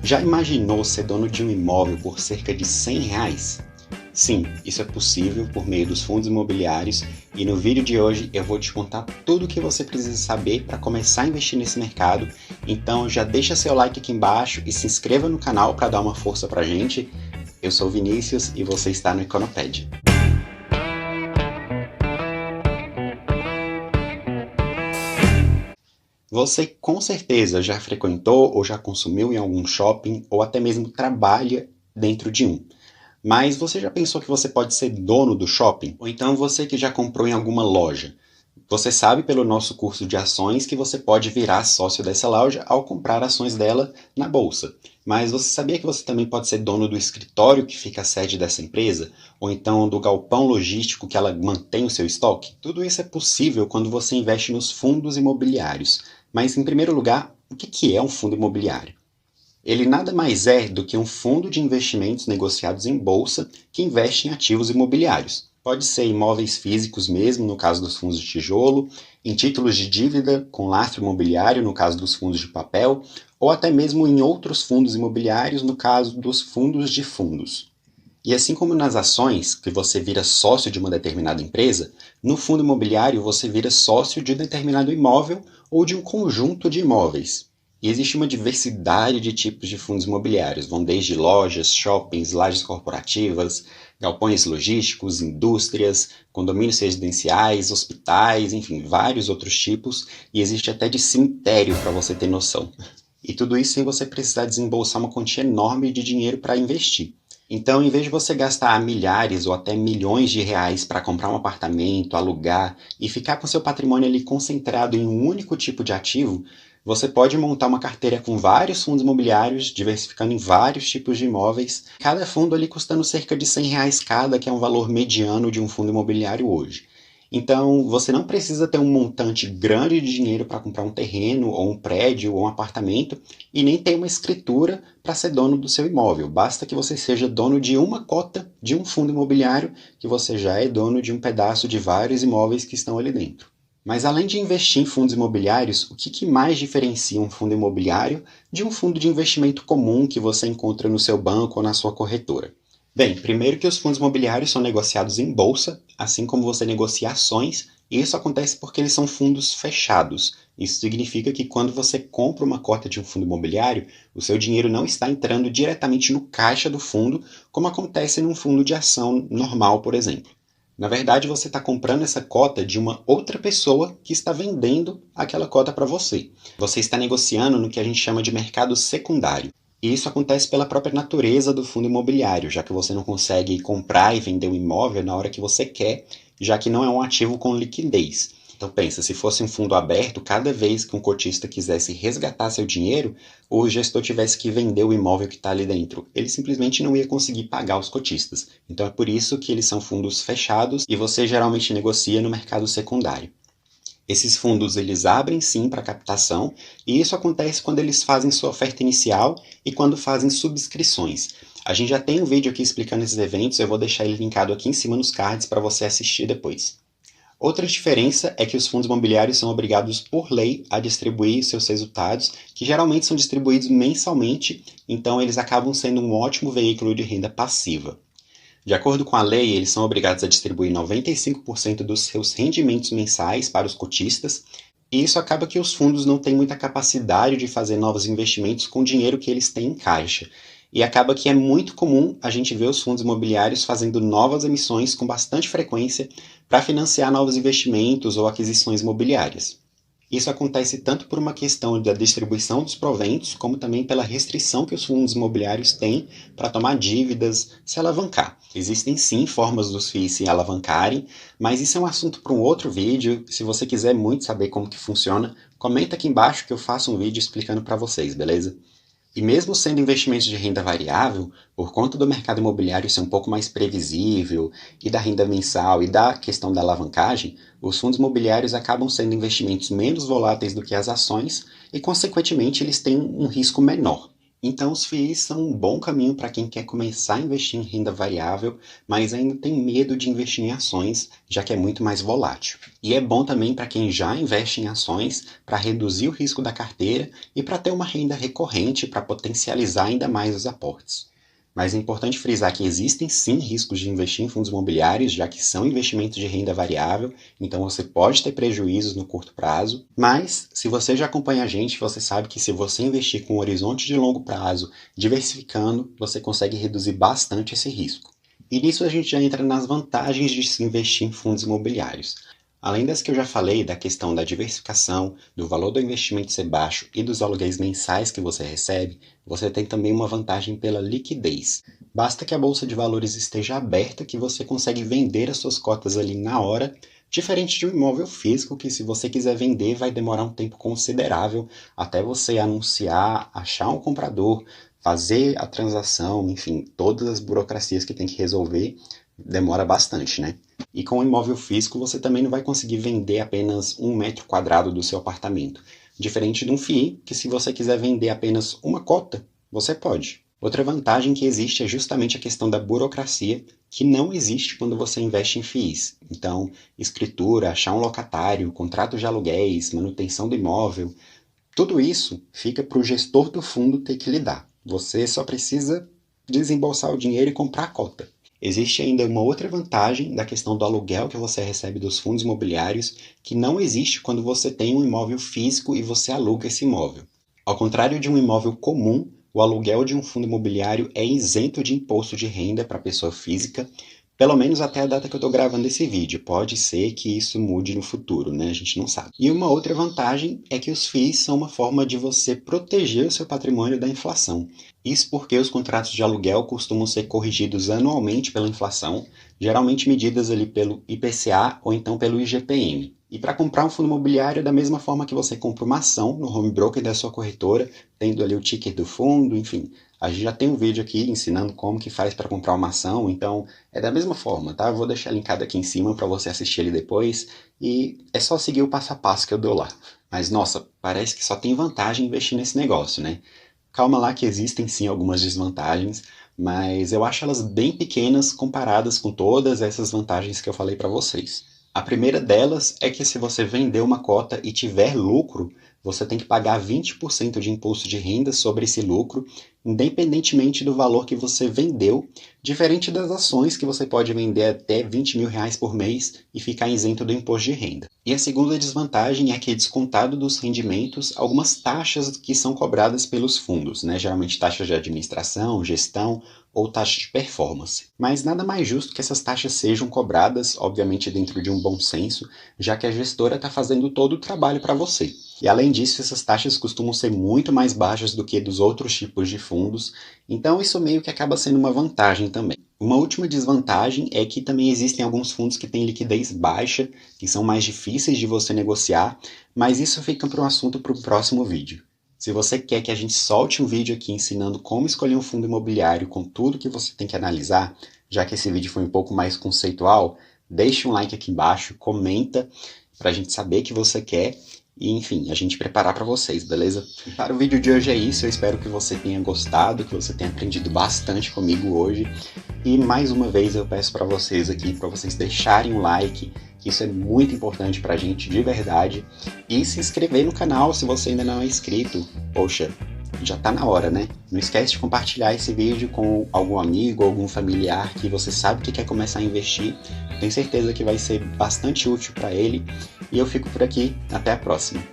Já imaginou ser dono de um imóvel por cerca de R$ 100? Sim, isso é possível por meio dos fundos imobiliários e no vídeo de hoje eu vou te contar tudo o que você precisa saber para começar a investir nesse mercado. Então já deixa seu like aqui embaixo e se inscreva no canal para dar uma força pra gente. Eu sou o Vinícius e você está no Econopédia. Você com certeza já frequentou ou já consumiu em algum shopping ou até mesmo trabalha dentro de um. Mas você já pensou que você pode ser dono do shopping? Ou então você que já comprou em alguma loja? Você sabe pelo nosso curso de ações que você pode virar sócio dessa loja ao comprar ações dela na bolsa. Mas você sabia que você também pode ser dono do escritório que fica a sede dessa empresa? Ou então do galpão logístico que ela mantém o seu estoque? Tudo isso é possível quando você investe nos fundos imobiliários. Mas, em primeiro lugar, o que é um fundo imobiliário? Ele nada mais é do que um fundo de investimentos negociados em bolsa que investe em ativos imobiliários. Pode ser imóveis físicos mesmo, no caso dos fundos de tijolo, em títulos de dívida com lastro imobiliário, no caso dos fundos de papel, ou até mesmo em outros fundos imobiliários, no caso dos fundos de fundos. E assim como nas ações, que você vira sócio de uma determinada empresa, no fundo imobiliário você vira sócio de um determinado imóvel ou de um conjunto de imóveis. E existe uma diversidade de tipos de fundos imobiliários, vão desde lojas, shoppings, lajes corporativas, galpões logísticos, indústrias, condomínios residenciais, hospitais, enfim, vários outros tipos, e existe até de cemitério para você ter noção. E tudo isso sem você precisar desembolsar uma quantia enorme de dinheiro para investir. Então, em vez de você gastar milhares ou até milhões de reais para comprar um apartamento, alugar e ficar com seu patrimônio ali concentrado em um único tipo de ativo, você pode montar uma carteira com vários fundos imobiliários, diversificando em vários tipos de imóveis, cada fundo ali custando cerca de R$ 100 cada, que é um valor mediano de um fundo imobiliário hoje. Então, você não precisa ter um montante grande de dinheiro para comprar um terreno, ou um prédio, ou um apartamento, e nem ter uma escritura para ser dono do seu imóvel. Basta que você seja dono de uma cota de um fundo imobiliário, que você já é dono de um pedaço de vários imóveis que estão ali dentro. Mas além de investir em fundos imobiliários, o que mais diferencia um fundo imobiliário de um fundo de investimento comum que você encontra no seu banco ou na sua corretora? Bem, primeiro que os fundos imobiliários são negociados em bolsa, assim como você negocia ações, e isso acontece porque eles são fundos fechados. Isso significa que quando você compra uma cota de um fundo imobiliário, o seu dinheiro não está entrando diretamente no caixa do fundo, como acontece num fundo de ação normal, por exemplo. Na verdade, você está comprando essa cota de uma outra pessoa que está vendendo aquela cota para você. Você está negociando no que a gente chama de mercado secundário. E isso acontece pela própria natureza do fundo imobiliário, já que você não consegue comprar e vender um imóvel na hora que você quer, já que não é um ativo com liquidez. Então pensa, se fosse um fundo aberto, cada vez que um cotista quisesse resgatar seu dinheiro, o gestor tivesse que vender o imóvel que está ali dentro. Ele simplesmente não ia conseguir pagar os cotistas. Então é por isso que eles são fundos fechados e você geralmente negocia no mercado secundário. Esses fundos eles abrem sim para captação e isso acontece quando eles fazem sua oferta inicial e quando fazem subscrições. A gente já tem um vídeo aqui explicando esses eventos, eu vou deixar ele linkado aqui em cima nos cards para você assistir depois. Outra diferença é que os fundos imobiliários são obrigados por lei a distribuir seus resultados, que geralmente são distribuídos mensalmente, então eles acabam sendo um ótimo veículo de renda passiva. De acordo com a lei, eles são obrigados a distribuir 95% dos seus rendimentos mensais para os cotistas, e isso acaba que os fundos não têm muita capacidade de fazer novos investimentos com o dinheiro que eles têm em caixa. E acaba que é muito comum a gente ver os fundos imobiliários fazendo novas emissões com bastante frequência para financiar novos investimentos ou aquisições imobiliárias. Isso acontece tanto por uma questão da distribuição dos proventos, como também pela restrição que os fundos imobiliários têm para tomar dívidas, se alavancar. Existem sim formas dos FIIs se alavancarem, mas isso é um assunto para um outro vídeo. Se você quiser muito saber como que funciona, comenta aqui embaixo que eu faço um vídeo explicando para vocês, beleza? E mesmo sendo investimentos de renda variável, por conta do mercado imobiliário ser um pouco mais previsível, e da renda mensal e da questão da alavancagem, os fundos imobiliários acabam sendo investimentos menos voláteis do que as ações e, consequentemente, eles têm um risco menor. Então, os FIIs são um bom caminho para quem quer começar a investir em renda variável, mas ainda tem medo de investir em ações, já que é muito mais volátil. E é bom também para quem já investe em ações, para reduzir o risco da carteira e para ter uma renda recorrente para potencializar ainda mais os aportes. Mas é importante frisar que existem sim riscos de investir em fundos imobiliários, já que são investimentos de renda variável, então você pode ter prejuízos no curto prazo. Mas, se você já acompanha a gente, você sabe que se você investir com um horizonte de longo prazo, diversificando, você consegue reduzir bastante esse risco. E nisso a gente já entra nas vantagens de se investir em fundos imobiliários. Além das que eu já falei, da questão da diversificação, do valor do investimento ser baixo e dos aluguéis mensais que você recebe, você tem também uma vantagem pela liquidez. Basta que a bolsa de valores esteja aberta que você consegue vender as suas cotas ali na hora, diferente de um imóvel físico que, se você quiser vender, vai demorar um tempo considerável até você anunciar, achar um comprador, fazer a transação, enfim, todas as burocracias que tem que resolver, demora bastante, né? E com o imóvel físico você também não vai conseguir vender apenas 1 metro quadrado do seu apartamento. Diferente de um FII, que se você quiser vender apenas uma cota, você pode. Outra vantagem que existe é justamente a questão da burocracia, que não existe quando você investe em FIIs. Então, escritura, achar um locatário, contrato de aluguéis, manutenção do imóvel, tudo isso fica para o gestor do fundo ter que lidar. Você só precisa desembolsar o dinheiro e comprar a cota. Existe ainda uma outra vantagem da questão do aluguel que você recebe dos fundos imobiliários, que não existe quando você tem um imóvel físico e você aluga esse imóvel. Ao contrário de um imóvel comum, o aluguel de um fundo imobiliário é isento de imposto de renda para a pessoa física, pelo menos até a data que eu estou gravando esse vídeo. Pode ser que isso mude no futuro, né? A gente não sabe. E uma outra vantagem é que os FIIs são uma forma de você proteger o seu patrimônio da inflação. Isso porque os contratos de aluguel costumam ser corrigidos anualmente pela inflação, geralmente medidas ali pelo IPCA ou então pelo IGPM. E para comprar um fundo imobiliário, da mesma forma que você compra uma ação no home broker da sua corretora, tendo ali o ticker do fundo, enfim. A gente já tem um vídeo aqui ensinando como que faz para comprar uma ação, então é da mesma forma, tá? Eu vou deixar linkado aqui em cima para você assistir ele depois e é só seguir o passo a passo que eu dou lá. Mas nossa, parece que só tem vantagem investir nesse negócio, né? Calma lá que existem sim algumas desvantagens, mas eu acho elas bem pequenas comparadas com todas essas vantagens que eu falei para vocês. A primeira delas é que se você vender uma cota e tiver lucro, você tem que pagar 20% de imposto de renda sobre esse lucro, independentemente do valor que você vendeu, diferente das ações que você pode vender até R$ 20.000 por mês e ficar isento do imposto de renda. E a segunda desvantagem é que é descontado dos rendimentos algumas taxas que são cobradas pelos fundos, né? Geralmente taxas de administração, gestão ou taxa de performance. Mas nada mais justo que essas taxas sejam cobradas, obviamente dentro de um bom senso, já que a gestora está fazendo todo o trabalho para você. E além disso, essas taxas costumam ser muito mais baixas do que dos outros tipos de fundos, então isso meio que acaba sendo uma vantagem também. Uma última desvantagem é que também existem alguns fundos que têm liquidez baixa, que são mais difíceis de você negociar, mas isso fica para um assunto para o próximo vídeo. Se você quer que a gente solte um vídeo aqui ensinando como escolher um fundo imobiliário com tudo que você tem que analisar, já que esse vídeo foi um pouco mais conceitual, deixe um like aqui embaixo, comenta para a gente saber que você quer e, enfim, a gente preparar para vocês, beleza? E para o vídeo de hoje é isso, eu espero que você tenha gostado, que você tenha aprendido bastante comigo hoje. E mais uma vez eu peço para vocês aqui, para vocês deixarem um like, que isso é muito importante pra gente, de verdade. E se inscrever no canal se você ainda não é inscrito. Poxa, já tá na hora, né? Não esquece de compartilhar esse vídeo com algum amigo, algum familiar que você sabe que quer começar a investir. Tenho certeza que vai ser bastante útil para ele. E eu fico por aqui. Até a próxima.